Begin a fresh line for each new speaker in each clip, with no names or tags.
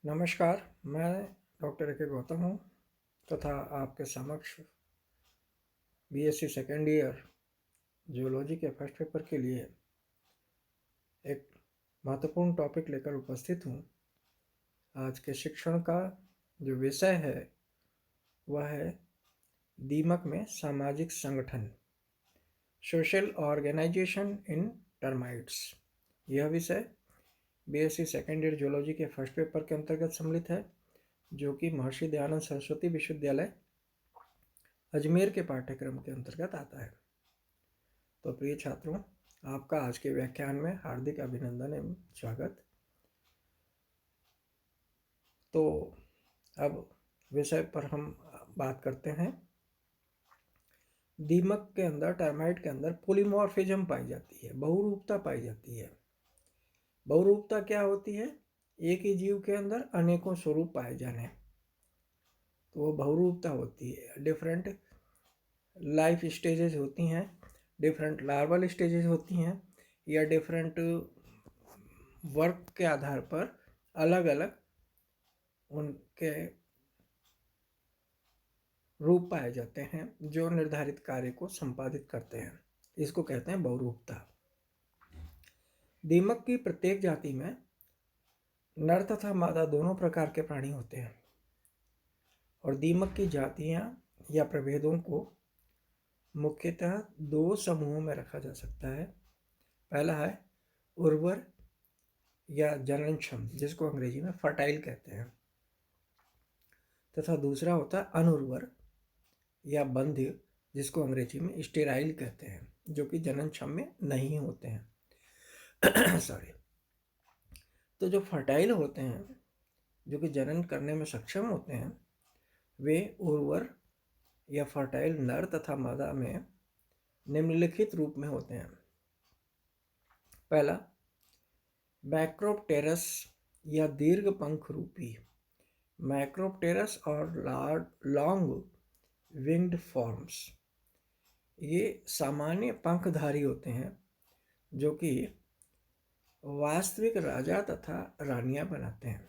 नमस्कार, मैं doctor A के गौतम हूँ तथा आपके समक्ष बीएससी सेकेंड ईयर जूलॉजी के फर्स्ट पेपर के लिए एक महत्वपूर्ण टॉपिक लेकर उपस्थित हूँ। आज के शिक्षण का जो विषय है वह है दीमक में सामाजिक संगठन, सोशल ऑर्गेनाइजेशन इन टर्माइट्स। यह विषय बीएससी सेकेंड ईयर जूलॉजी के फर्स्ट पेपर के अंतर्गत सम्मिलित है, जो कि महर्षि दयानंद सरस्वती विश्वविद्यालय अजमेर के पाठ्यक्रम के अंतर्गत आता है। तो प्रिय छात्रों, आपका आज के व्याख्यान में हार्दिक अभिनंदन एवं स्वागत। तो अब विषय पर हम बात करते हैं। दीमक के अंदर, टर्माइट के अंदर पॉलीमॉर्फिज्म पाई जाती है, बहुरूपता पाई जाती है। बहुरूपता क्या होती है? एक ही जीव के अंदर अनेकों स्वरूप पाए जाने, तो वो बहुरूपता होती है। डिफरेंट लाइफ स्टेजेस होती हैं, डिफरेंट लार्वल स्टेजेस होती हैं, या डिफरेंट वर्क के आधार पर अलग अलग उनके रूप पाए जाते हैं जो निर्धारित कार्य को संपादित करते हैं। इसको कहते हैं बहुरूपता। दीमक की प्रत्येक जाति में नर तथा मादा दोनों प्रकार के प्राणी होते हैं, और दीमक की जातियां या प्रभेदों को मुख्यतः दो समूहों में रखा जा सकता है। पहला है उर्वर या जननक्षम, जिसको अंग्रेजी में फर्टाइल कहते हैं, तथा दूसरा होता है अनुर्वर या बंध्य, जिसको अंग्रेजी में स्टेराइल कहते हैं, जो कि जननक्षम में नहीं होते हैं। सॉरी। तो जो फर्टाइल होते हैं, जो कि जनन करने में सक्षम होते हैं, वे उर्वर या फर्टाइल नर तथा मादा में निम्नलिखित रूप में होते हैं। पहला, मैक्रोप्टेरस या दीर्घ पंख रूपी। मैक्रोप्टेरस और लॉन्ग विंग्ड फॉर्म्स, ये सामान्य पंखधारी होते हैं जो कि वास्तविक राजा तथा रानियां बनाते हैं।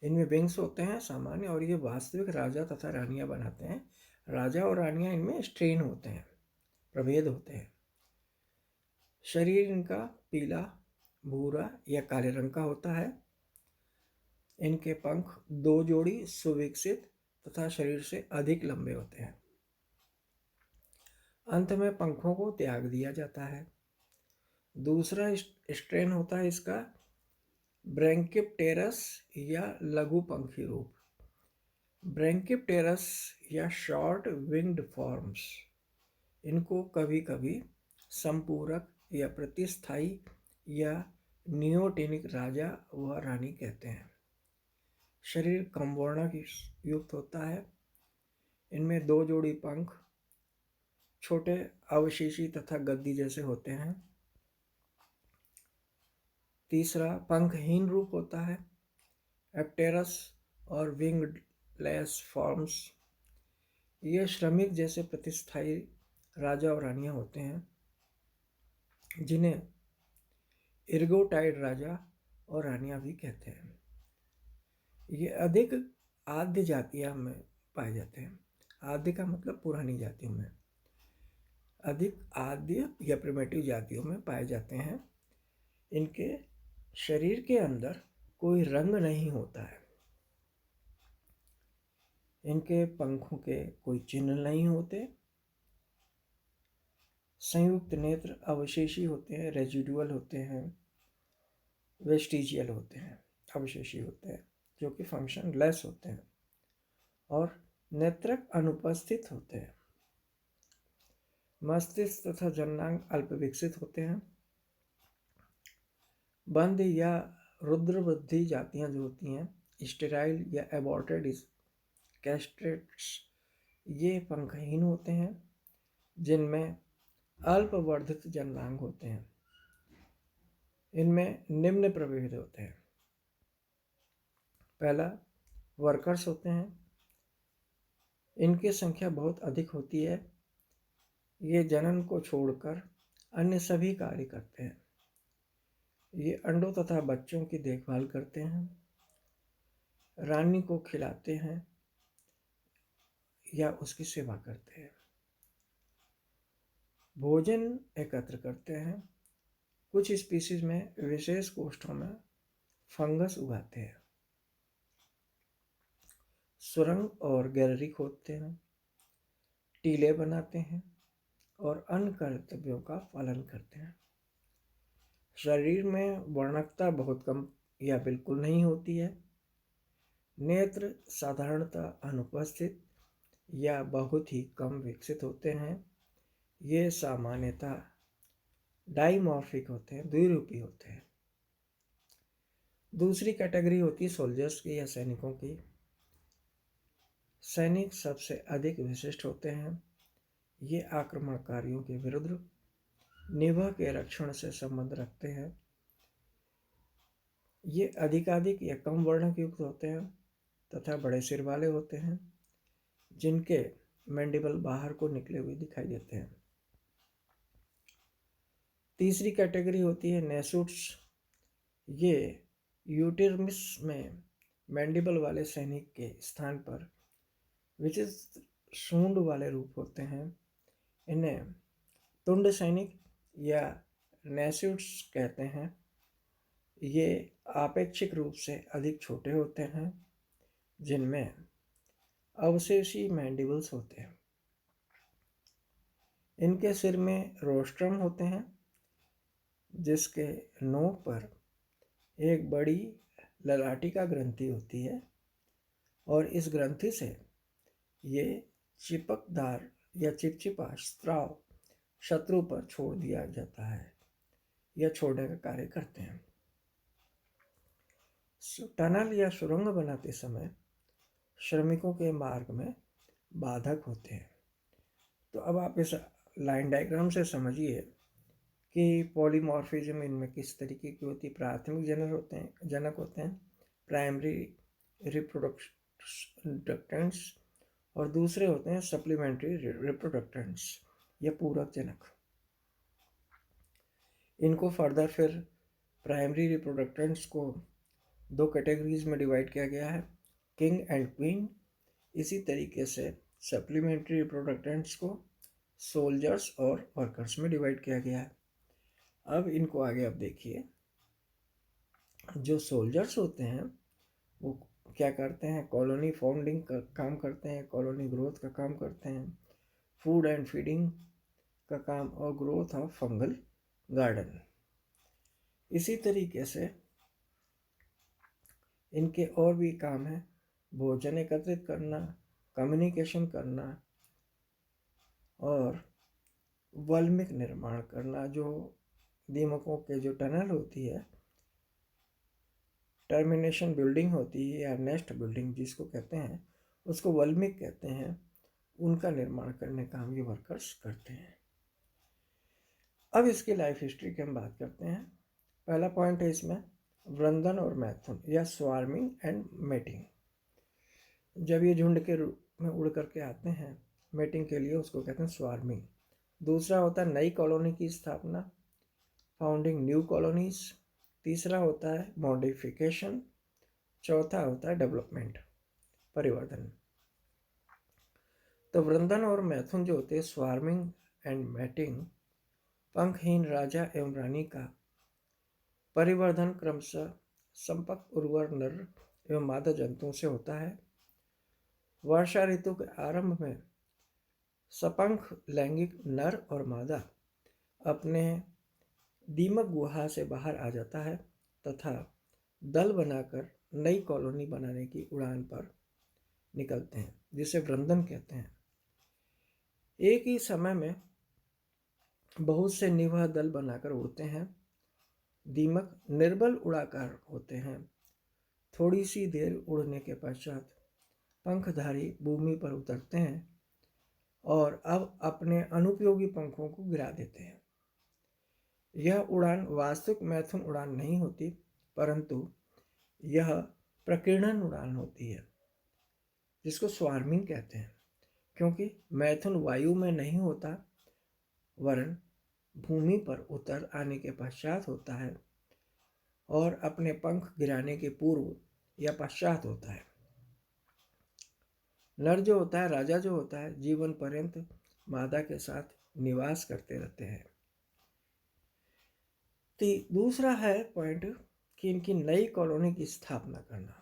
इनमें विंग्स होते हैं सामान्य, और ये वास्तविक राजा तथा रानियां बनाते हैं। राजा और रानियां इनमें स्ट्रेन होते हैं, प्रभेद होते हैं। शरीर इनका पीला, भूरा या काले रंग का होता है। इनके पंख दो जोड़ी सुविकसित तथा शरीर से अधिक लंबे होते हैं। अंत में पंखों को त्याग दिया जाता है। दूसरा स्ट्रेन होता है इसका ब्रैंकिप्टेरस या लघु पंखी रूप। ब्रैंकिप्टेरस या शॉर्ट विंग्ड फॉर्म्स, इनको कभी कभी संपूरक या प्रतिस्थायी या नियोटेनिक राजा व रानी कहते हैं। शरीर कमवर्णक युक्त होता है। इनमें दो जोड़ी पंख छोटे अवशेषी तथा गद्दी जैसे होते हैं। तीसरा, पंखहीन रूप होता है, एप्टेरस और विंगलेस फॉर्म्स। ये श्रमिक जैसे प्रतिस्थायी राजा और रानियां होते हैं, जिन्हें इर्गोटाइड राजा और रानियां भी कहते हैं। ये अधिक आद्य जातियों में पाए जाते हैं। आद्य का मतलब पुरानी जातियों में, अधिक आद्य या प्रिमिटिव जातियों में पाए जाते हैं। इनके शरीर के अंदर कोई रंग नहीं होता है। इनके पंखों के कोई चिन्ह नहीं होते। संयुक्त नेत्र अवशेषी होते हैं, रेजिडुअल होते हैं, वेस्टिजियल होते हैं, अवशेषी होते हैं, जो कि फंक्शन लेस होते हैं, और नेत्रक अनुपस्थित होते हैं। मस्तिष्क तथा जननांग अल्प विकसित होते हैं। बंध या रुद्रवृद्धि जातियां जो होती हैं, स्टेराइल या एबॉर्टेड कैस्ट्रेट्स, ये पंखहीन होते हैं, जिनमें अल्पवर्धित जननांग होते हैं। इनमें निम्न प्रभेद होते हैं। पहला, वर्कर्स होते हैं। इनकी संख्या बहुत अधिक होती है। ये जनन को छोड़कर अन्य सभी कार्य करते हैं। ये अंडों तथा बच्चों की देखभाल करते हैं, रानी को खिलाते हैं या उसकी सेवा करते हैं, भोजन एकत्र करते हैं। कुछ स्पीशीज में विशेष कोष्ठों में फंगस उगाते हैं, सुरंग और गैलरी खोदते हैं, टीले बनाते हैं और अन्य कर्तव्यों का पालन करते हैं। शरीर में वर्णकता बहुत कम या बिल्कुल नहीं होती है। नेत्र साधारणतः अनुपस्थित या बहुत ही कम विकसित होते हैं। ये सामान्यतः डाइमॉर्फिक होते हैं, द्विरूपी होते हैं। दूसरी कैटेगरी होती है सोल्जर्स की या सैनिकों की। सैनिक सबसे अधिक विशिष्ट होते हैं। ये आक्रमणकारियों के विरुद्ध निभा के रक्षण से संबंध रखते हैं। ये अधिकाधिक या कम वर्णक युक्त होते हैं तथा बड़े सिर वाले होते हैं, जिनके मैंडिबल बाहर को निकले हुए दिखाई देते हैं। तीसरी कैटेगरी होती है नेसुट्स। ये यूटिर्मिस में मैंडिबल वाले सैनिक के स्थान पर विचित्र सूंड वाले रूप होते हैं। इन्हें तुंड सैनिक या नेसुट्स कहते हैं। ये आपेक्षिक रूप से अधिक छोटे होते हैं, जिनमें अवशेषी मैंडिबल्स होते हैं। इनके सिर में रोस्ट्रम होते हैं, जिसके नोक पर एक बड़ी ललाटिका ग्रंथि होती है और इस ग्रंथि से ये चिपकदार या चिपचिपा स्राव शत्रु पर छोड़ दिया जाता है या छोड़ने का कार्य करते हैं। टनल या सुरंग बनाते समय श्रमिकों के मार्ग में बाधक होते हैं। तो अब आप इस लाइन डायग्राम से समझिए कि पॉलीमॉर्फिज्म इनमें किस तरीके की होती है। प्राथमिक जनक होते हैं, प्राइमरी रिप्रोडक्टेंट्स, और दूसरे होते हैं सप्लीमेंट्री रिप्रोडक्टेंट्स या पूरक जनक। इनको फर्दर फिर प्राइमरी रिप्रोडक्टेंट्स को दो कैटेगरीज में डिवाइड किया गया है, किंग एंड क्वीन। इसी तरीके से सप्लीमेंट्री रिप्रोडक्टेंट्स को सोल्जर्स और वर्कर्स में डिवाइड किया गया है। अब इनको आगे आप देखिए। जो सोल्जर्स होते हैं वो क्या करते हैं, कॉलोनी फाउंडिंग का काम करते हैं, कॉलोनी ग्रोथ का काम करते हैं, फूड एंड फीडिंग का काम और ग्रोथ ऑफ फंगल गार्डन। इसी तरीके से इनके और भी काम है, भोजन एकत्रित करना, कम्युनिकेशन करना और वल्मिक निर्माण करना। जो दीमकों के जो टनल होती है, टर्मिनेशन बिल्डिंग होती है या नेस्ट बिल्डिंग जिसको कहते हैं, उसको वल्मिक कहते हैं। उनका निर्माण करने का हम ये वर्कर्स करते हैं। अब इसकी लाइफ हिस्ट्री की हम बात करते हैं। पहला पॉइंट है इसमें वृंदन और मैथुन या स्वार्मिंग एंड मेटिंग। जब ये झुंड के रूप में उड़ करके आते हैं मेटिंग के लिए, उसको कहते हैं स्वार्मिंग। दूसरा होता है नई कॉलोनी की स्थापना, फाउंडिंग न्यू कॉलोनीज। तीसरा होता है मॉडिफिकेशन। चौथा होता है डेवलपमेंट, परिवर्धन। तो वृंदन और मैथुन जो होते हैं, स्वार्मिंग एंड मैटिंग, पंखहीन राजा एवं रानी का परिवर्धन क्रमशः संपर्क उर्वर नर एवं मादा जंतुओं से होता है। वर्षा ऋतु के आरंभ में सपंख लैंगिक नर और मादा अपने दीमक गुहा से बाहर आ जाता है तथा दल बनाकर नई कॉलोनी बनाने की उड़ान पर निकलते हैं, जिसे वृंदन कहते हैं। एक ही समय में बहुत से निवह दल बनाकर उड़ते हैं। दीमक निर्बल उड़ाकार होते हैं। थोड़ी सी देर उड़ने के पश्चात पंखधारी भूमि पर उतरते हैं और अब अपने अनुपयोगी पंखों को गिरा देते हैं। यह उड़ान वास्तविक मैथुन उड़ान नहीं होती, परंतु यह प्रकीर्णन उड़ान होती है, जिसको स्वार्मिंग कहते हैं, क्योंकि मैथुन वायु में नहीं होता, वरन भूमि पर उतर आने के पश्चात होता है। और अपने पंख गिराने के पूर्व या पश्चात होता है। नर जो होता है, राजा जो होता है, जीवन पर्यंत मादा के साथ निवास करते रहते हैं। दूसरा है पॉइंट कि इनकी नई कॉलोनी की स्थापना करना,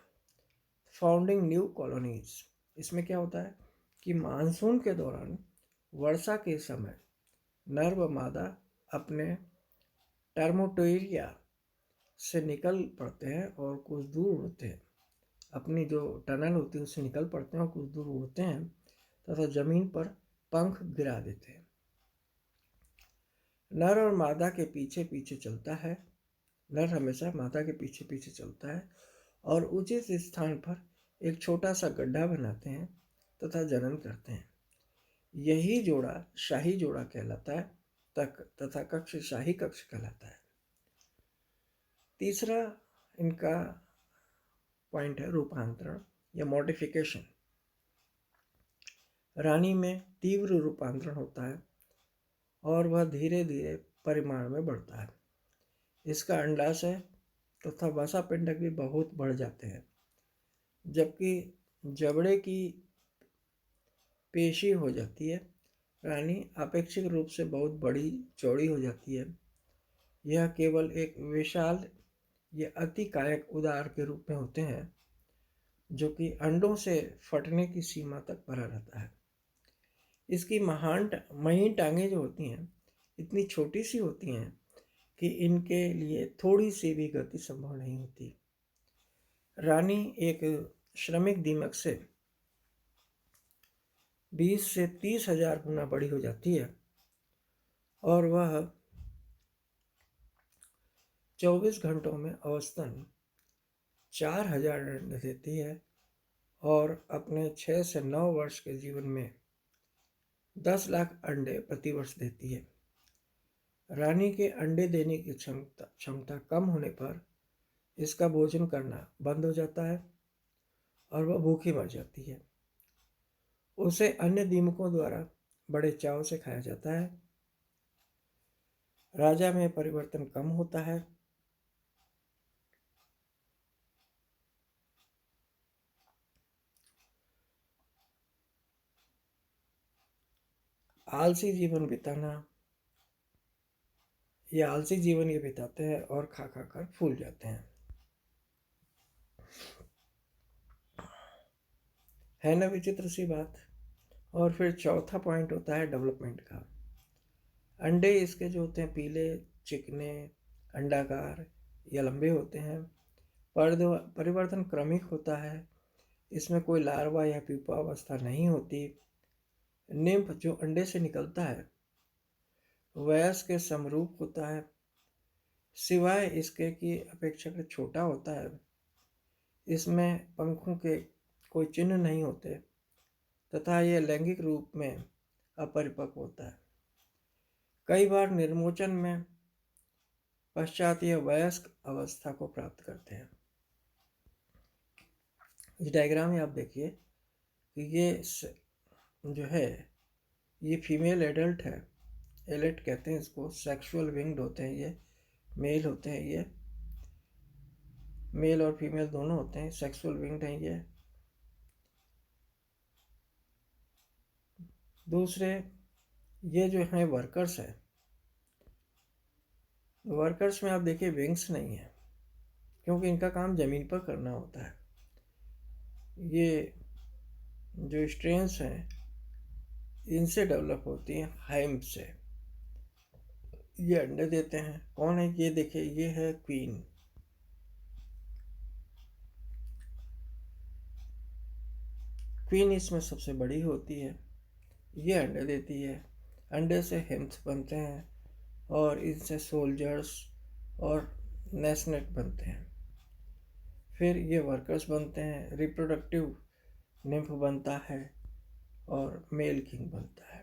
फाउंडिंग न्यू कॉलोनीज। इसमें क्या होता है कि मानसून के दौरान वर्षा के समय नर व मादा अपने टर्मोटेरिया से निकल पड़ते हैं और कुछ दूर उड़ते हैं। अपनी जो टनल होती है उससे निकल पड़ते हैं और कुछ दूर उड़ते हैं तथा जमीन पर पंख गिरा देते हैं। नर और मादा के पीछे पीछे चलता है। नर हमेशा मादा के पीछे पीछे चलता है और उचित स्थान पर एक छोटा सा गड्ढा बनाते हैं तथा जनन करते हैं। यही जोड़ा शाही जोड़ा कहलाता है तथा कक्ष शाही कक्ष कहलाता है। तीसरा इनका पॉइंट है रूपांतरण या मॉडिफिकेशन। रानी में तीव्र रूपांतरण होता है और वह धीरे धीरे परिमाण में बढ़ता है। इसका अंडाशय तथा वसा पिंडक भी बहुत बढ़ जाते हैं, जबकि जबड़े की पेशी हो जाती है। रानी अपेक्षित रूप से बहुत बड़ी चौड़ी हो जाती है। यह केवल एक विशाल या अतिकायक उदार के रूप में होते हैं, जो कि अंडों से फटने की सीमा तक भरा रहता है। इसकी महीन टांगें जो होती हैं इतनी छोटी सी होती हैं कि इनके लिए थोड़ी सी भी गति संभव नहीं होती। रानी एक श्रमिक दीमक से 20 से 30 हजार गुना बड़ी हो जाती है और वह 24 घंटों में औसतन 4000 अंडे देती है और अपने 6 से 9 वर्ष के जीवन में 10 लाख अंडे प्रतिवर्ष देती है। रानी के अंडे देने की क्षमता कम होने पर इसका भोजन करना बंद हो जाता है और वह भूखी मर जाती है। उसे अन्य दीमकों द्वारा बड़े चाव से खाया जाता है। राजा में परिवर्तन कम होता है। आलसी जीवन ये बिताते हैं और खा खा कर फूल जाते हैं। है ना विचित्र सी बात। और फिर चौथा पॉइंट होता है डेवलपमेंट का। अंडे इसके जो होते हैं पीले, चिकने, अंडाकार या लंबे होते हैं। परिवर्तन क्रमिक होता है। इसमें कोई लार्वा या प्यूपा अवस्था नहीं होती। निम्फ जो अंडे से निकलता है वयस्क के समरूप होता है, सिवाय इसके कि अपेक्षाकृत छोटा होता है। इसमें पंखों के कोई चिन्ह नहीं होते तथा यह लैंगिक रूप में अपरिपक्व होता है। कई बार निर्मोचन में पश्चात यह वयस्क अवस्था को प्राप्त करते हैं। इस डायग्राम में आप देखिए कि ये जो है ये फीमेल एडल्ट है, एलेट कहते हैं इसको। सेक्सुअल विंग्ड होते हैं ये, मेल होते हैं ये, मेल और फीमेल दोनों होते हैं, सेक्सुअल विंग्ड हैं ये। दूसरे ये जो हैं वर्कर्स है, वर्कर्स में आप देखिए विंग्स नहीं है क्योंकि इनका काम ज़मीन पर करना होता है। ये जो स्ट्रेन्स हैं इनसे डेवलप होती हैं, हाइम से। ये अंडे देते हैं। कौन है ये देखिए, ये है क्वीन। क्वीन इसमें सबसे बड़ी होती है। ये अंडे देती है। अंडे से हिम्स बनते हैं और इनसे सोल्जर्स और नेस्टनेट बनते हैं। फिर ये वर्कर्स बनते हैं, रिप्रोडक्टिव निम्फ बनता है और मेल किंग बनता है।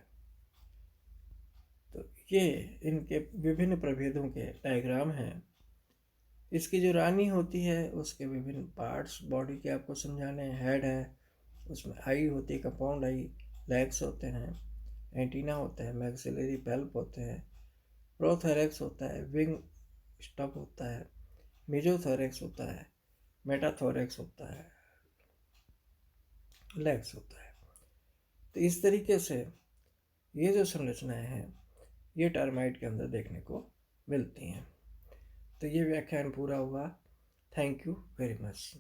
तो ये इनके विभिन्न प्रभेदों के डायग्राम हैं। इसकी जो रानी होती है उसके विभिन्न पार्ट्स बॉडी के आपको समझाने हैं। हेड है, उसमें आई होती है, कंपाउंड आई, लेग्स होते हैं, एंटीना होता है, मैक्सिलरी पल्प होते हैं, प्रोथेरैक्स होता है, विंग स्टब होता है, मेजोथोरैक्स होता है, मेटाथोरैक्स होता है, लेग्स होता है। तो इस तरीके से ये जो संरचनाएं हैं ये टर्माइट के अंदर देखने को मिलती हैं। तो ये व्याख्यान पूरा हुआ। Thank you very much.